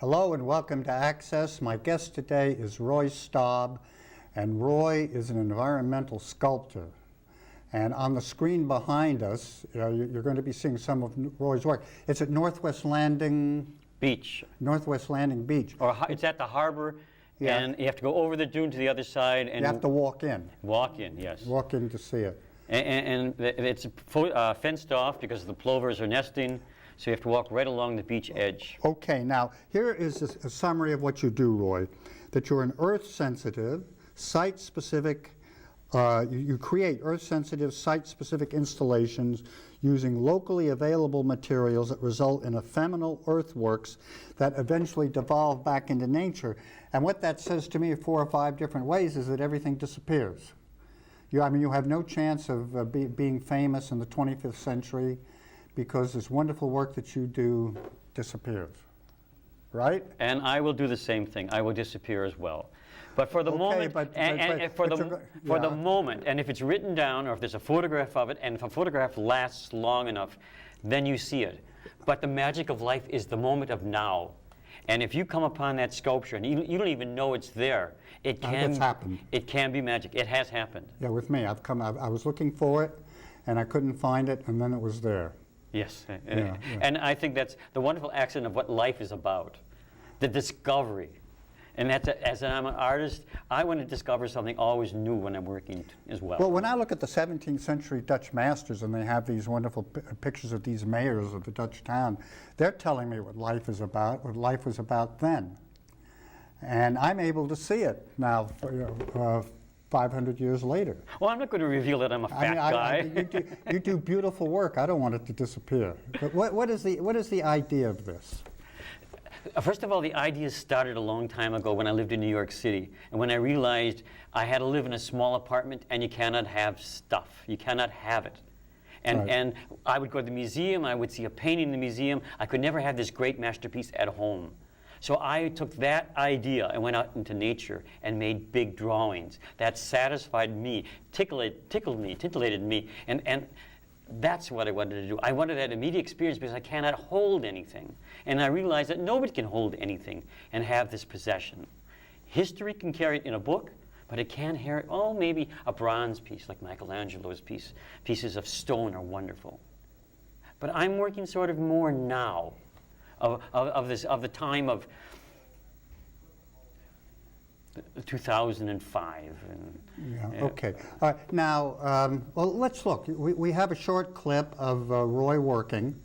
Hello and welcome to Access. My guest today is Roy Staab, and Roy is an environmental sculptor. And on the screen behind us, you're going to be seeing some of Roy's work. It's at Northwest Landing Beach. Northwest Landing Beach. Or it's at the harbor, Yeah. and you have to go over the dune to the other side. And You have to walk in. walk in, yes. Walk in to see it. And it's fenced off because the plovers are nesting, so you have to walk right along the beach edge. Okay, now here is a summary of what you do, Roy. That you're an earth-sensitive, site-specific, you create earth-sensitive, site-specific installations using locally available materials that result in ephemeral earthworks that eventually devolve back into nature. And what that says to me 4 or 5 different ways is that everything disappears. You have no chance of being famous in the 25th century because this wonderful work that you do disappears, right? And I will do the same thing. I will disappear as well. But for the moment, for the moment, and if it's written down, or if there's a photograph of it, and if a photograph lasts long enough, then you see it. But the magic of life is the moment of now. And if you come upon that sculpture and you don't even know it's there, it can be magic. It has happened. Yeah, with me, I was looking for it, and I couldn't find it, and then it was there. Yes, Yeah. And I think that's the wonderful accent of what life is about, the discovery. And as I'm an artist, I want to discover something always new when I'm working as well. Well, when I look at the 17th century Dutch masters and they have these wonderful pictures of these mayors of the Dutch town, they're telling me what life is about, what life was about then. And I'm able to see it now, 500 years later. Well, I'm not going to reveal that I'm a fat guy. You do beautiful work. I don't want it to disappear. But what is the idea of this? First of all, the idea started a long time ago when I lived in New York City. And when I realized I had to live in a small apartment and you cannot have stuff. You cannot have it. And I would go to the museum, I would see a painting in the museum. I could never have this great masterpiece at home. So I took that idea and went out into nature and made big drawings. That satisfied me, titillated me. And that's what I wanted to do. I wanted that immediate experience because I cannot hold anything. And I realized that nobody can hold anything and have this possession. History can carry it in a book, but it can't carry it, maybe a bronze piece like Michelangelo's pieces of stone are wonderful. But I'm working sort of more now of the time of 2005. Okay. All right. Now, well, let's look. We have a short clip of Roy working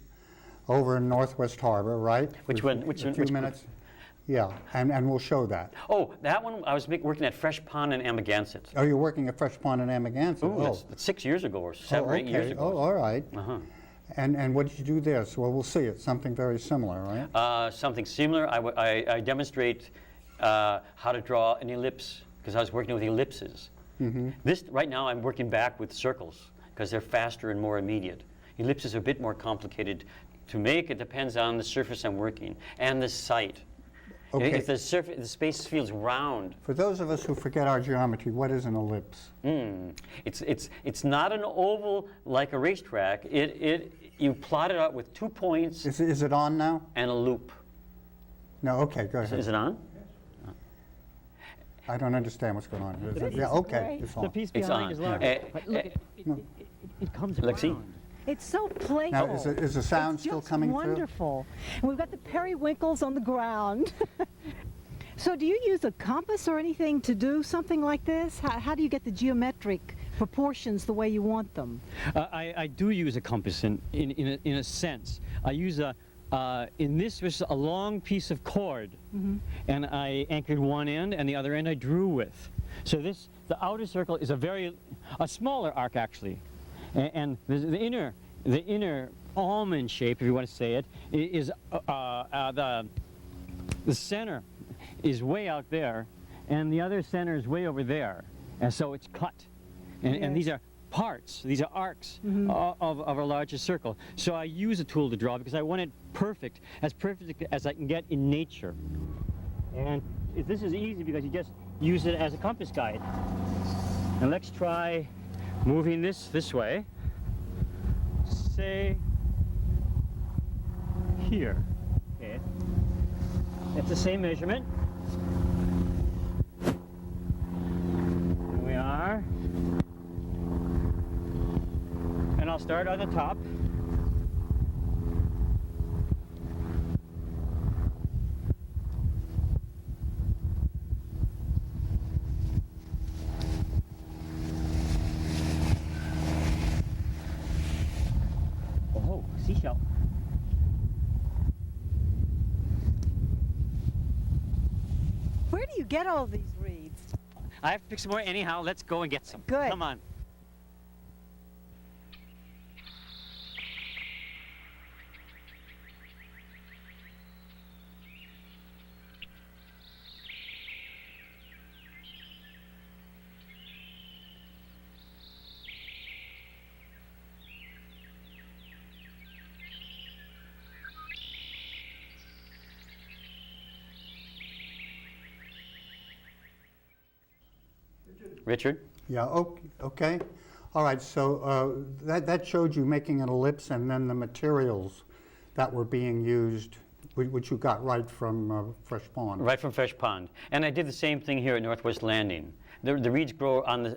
over in Northwest Harbor, right? Which one? A few minutes. Yeah, and we'll show that. Oh, that one, I was working at Fresh Pond in Amagansett. Oh, you're working at Fresh Pond in Amagansett? Oh, that's 6 years ago or 7 or 8 years ago. Oh, all right. Uh-huh. And what did you do there? So, well, we'll see. It's something very similar, right? Something similar. I demonstrate how to draw an ellipse because I was working with ellipses. Mm-hmm. Right now I'm working back with circles because they're faster and more immediate. Ellipses are a bit more complicated to make. It depends on the surface I'm working and the site. Okay. If the space feels round. For those of us who forget our geometry, what is an ellipse? It's not an oval like a racetrack. You plot it out with 2 points. Is it on now? And a loop. No. Okay. Go ahead. Is it on? I don't understand what's going on here. Yeah. Okay. It's on. The piece behind is larger. But look, it comes around. See? It's so playful. Now, is the sound still coming through? It's wonderful. And we've got the periwinkles on the ground. So do you use a compass or anything to do something like this? How do you get the geometric proportions the way you want them? I do use a compass in a sense. I use in this was a long piece of cord, and I anchored one end, and the other end I drew with. So the outer circle is a smaller arc actually, and the inner almond shape, if you want to say it, is the center is way out there, and the other center is way over there, and so it's cut, and these are parts, these are arcs of a larger circle. So I use a tool to draw because I want it perfect as I can get in nature. And this is easy because you just use it as a compass guide. And let's try moving this way. Say here. Okay. It's the same measurement. Here we are. And I'll start on the top. Oh, seashell. Where do you get all these reeds? I have to pick some more anyhow. Let's go and get some. Good. Come on. Richard? Yeah, okay. All right, so that showed you making an ellipse and then the materials that were being used, which you got right from Fresh Pond. Right from Fresh Pond. And I did the same thing here at Northwest Landing. The reeds grow on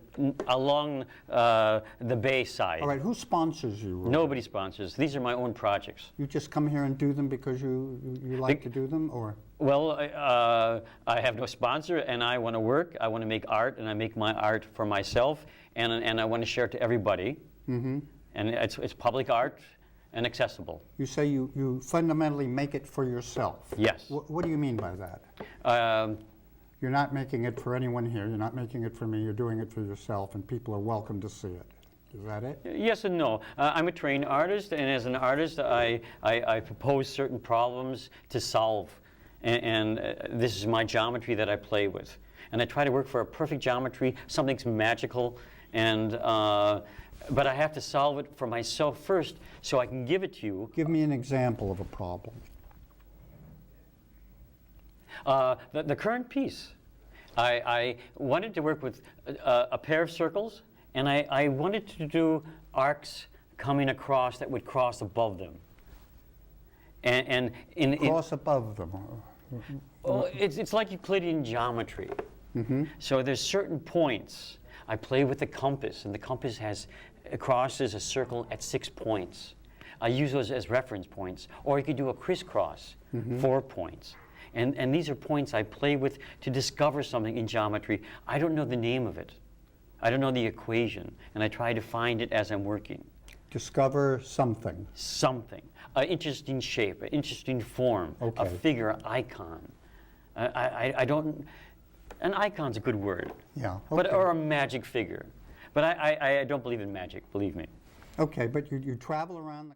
along the bay side. All right, who sponsors you? Roy? Nobody sponsors. These are my own projects. You just come here and do them because you like to do them, or? Well, I have no sponsor, and I want to work. I want to make art, and I make my art for myself, and I want to share it to everybody. Mm-hmm. And it's public art and accessible. You say you fundamentally make it for yourself. Yes. What do you mean by that? You're not making it for anyone here. You're not making it for me. You're doing it for yourself, and people are welcome to see it. Is that it? Yes and no. I'm a trained artist, and as an artist, I propose certain problems to solve. And this is my geometry that I play with. And I try to work for a perfect geometry, something's magical, and but I have to solve it for myself first so I can give it to you. Give me an example of a problem. The current piece, I wanted to work with a pair of circles, and I wanted to do arcs coming across that would cross above them. And Cross above them. well, it's like Euclidean geometry. Mm-hmm. So there's certain points. I play with the compass, and the compass crosses a circle at 6 points. I use those as reference points. Or you could do a crisscross, 4 points. And these are points I play with to discover something in geometry. I don't know the name of it. I don't know the equation, and I try to find it as I'm working. Discover something. Something. An interesting shape, an interesting form, Okay. a figure, icon. I don't, an icon's a good word. Yeah. But, Okay. or a magic figure. But I don't believe in magic, believe me. Okay, but you travel around the